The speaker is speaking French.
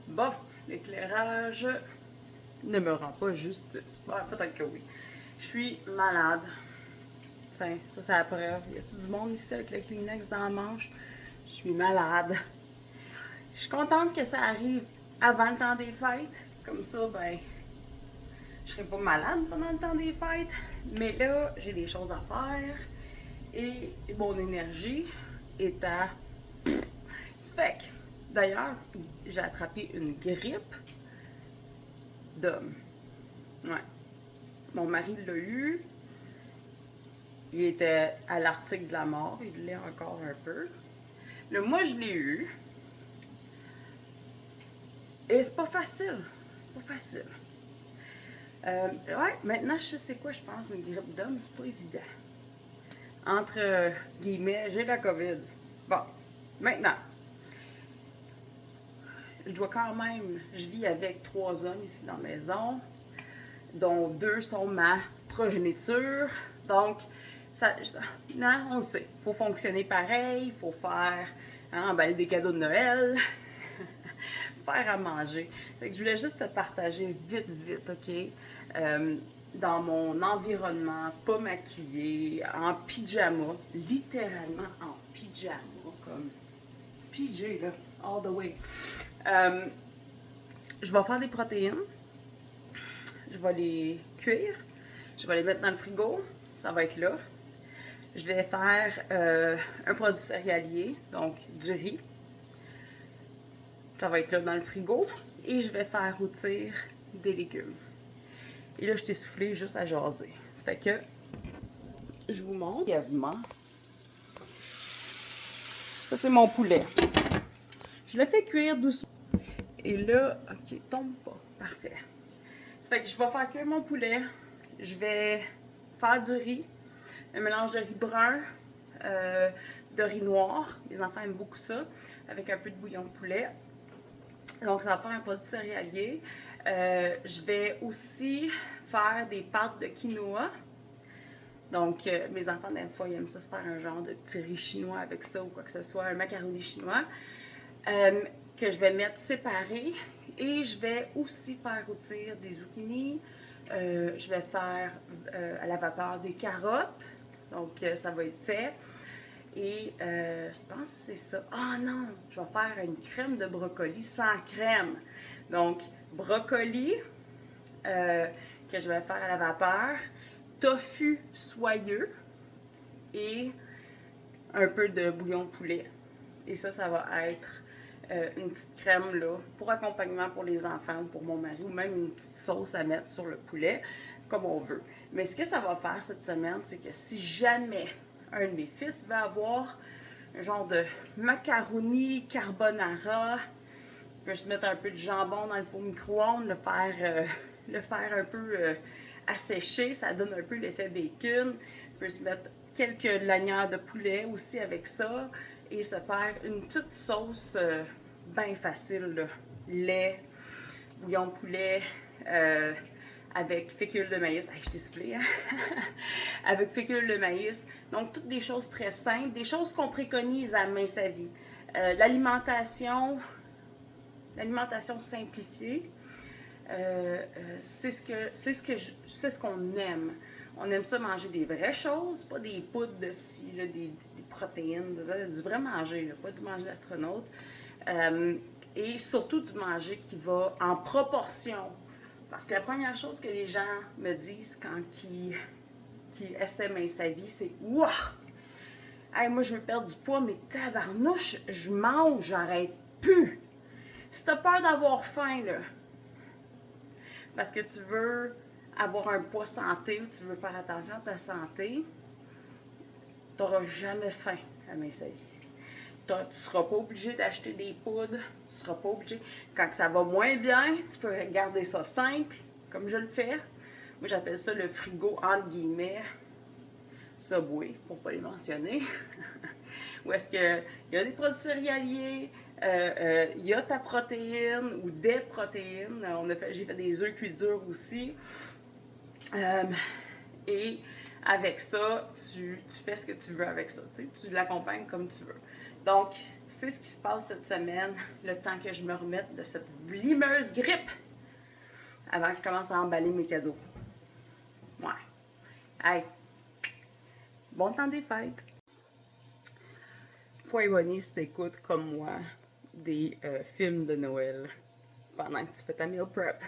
Bon, l'éclairage ne me rend pas justice. Bon, peut-être que oui. Je suis malade. Tiens, ça c'est la preuve. Y a-t-il du monde ici avec le Kleenex dans la manche? Je suis malade. Je suis contente que ça arrive avant le temps des fêtes. Comme ça, ben, je serai pas malade pendant le temps des fêtes. Mais là, j'ai des choses à faire. Et mon énergie est à spec. D'ailleurs, j'ai attrapé une grippe d'homme. Ouais. Mon mari l'a eu. Il était à l'article de la mort. Il l'est encore un peu. Là, moi, je l'ai eu. Et c'est pas facile. Pas facile. Ouais, maintenant, je sais c'est quoi, je pense, une grippe d'homme. C'est pas évident. Entre guillemets, j'ai la COVID. Bon, maintenant, je dois quand même, je vis avec 3 hommes ici dans la maison, dont 2 sont ma progéniture. Donc, non, on le sait. Il faut fonctionner pareil, il faut faire, emballer des cadeaux de Noël, faire à manger. Fait que je voulais juste te partager vite, OK? Dans mon environnement, pas maquillée, en pyjama, littéralement en pyjama, comme PJ, là, all the way. Je vais faire des protéines. Je vais les cuire. Je vais les mettre dans le frigo. Ça va être là. Je vais faire un produit céréalier, donc du riz. Ça va être là dans le frigo. Et je vais faire rôtir des légumes. Et là, je t'ai soufflé juste à jaser. Ça fait que je vous montre brièvement. Ça, c'est mon poulet. Je le fais cuire doucement. Et là, OK, tombe pas. Parfait. Ça fait que je vais faire cuire mon poulet. Je vais faire du riz. Un mélange de riz brun, de riz noir. Les enfants aiment beaucoup ça. Avec un peu de bouillon de poulet. Donc, ça va faire un produit céréalier. Je vais aussi faire des pâtes de quinoa. Donc, mes enfants, des fois, ils aiment ça se faire un genre de petit riz chinois avec ça ou quoi que ce soit, un macaroni chinois, que je vais mettre séparé. Et je vais aussi faire rôtir des zucchini. Je vais faire à la vapeur des carottes. Donc, ça va être fait. Et je pense que c'est ça. Ah non, je vais faire une crème de brocoli sans crème. Donc, brocoli que je vais faire à la vapeur, tofu soyeux et un peu de bouillon de poulet. Et ça va être une petite crème là, pour accompagnement pour les enfants ou pour mon mari, ou même une petite sauce à mettre sur le poulet, comme on veut. Mais ce que ça va faire cette semaine, c'est que si jamais un de mes fils veut avoir un genre de macaroni carbonara, je peux se mettre un peu de jambon dans le four micro-ondes, le faire un peu assécher, ça donne un peu l'effet bacon. Je peux se mettre quelques lanières de poulet aussi avec ça et se faire une petite sauce bien facile, là. Lait, bouillon de poulet, avec fécule de maïs. Hey, je t'ai soufflé, hein? Avec fécule de maïs. Donc, toutes des choses très simples, des choses qu'on préconise à Mince à Vie. L'alimentation simplifiée, c'est ce qu'on aime. On aime ça manger des vraies choses, pas des poudres de ci, là, des protéines, du vrai manger, là, pas du manger d'astronaute. Et surtout du manger qui va en proportion. Parce que la première chose que les gens me disent quand ils essaient Mince à Vie, c'est « Wouah! Hey, moi, je veux perdre du poids, mais tabarnouche, je mange, j'arrête plus! » Si t'as peur d'avoir faim, là, parce que tu veux avoir un poids santé ou tu veux faire attention à ta santé, tu n'auras jamais faim à Mince à Vie. Tu ne seras pas obligé d'acheter des poudres, tu ne seras pas obligé. Quand ça va moins bien, tu peux garder ça simple, comme je le fais. Moi, j'appelle ça le frigo, entre guillemets, Subway, pour ne pas les mentionner. Où est-ce qu'il y a des produits céréaliers, il y a ta protéine ou des protéines. J'ai fait des œufs cuits durs aussi. Et avec ça, tu fais ce que tu veux avec ça. Tu l'accompagnes comme tu veux. Donc, c'est ce qui se passe cette semaine, le temps que je me remette de cette vlimeuse grippe avant que je commence à emballer mes cadeaux. Ouais. Hey, bon temps des fêtes! Point bonnie si t'écoutes comme moi des films de Noël pendant que tu fais ta meal prep.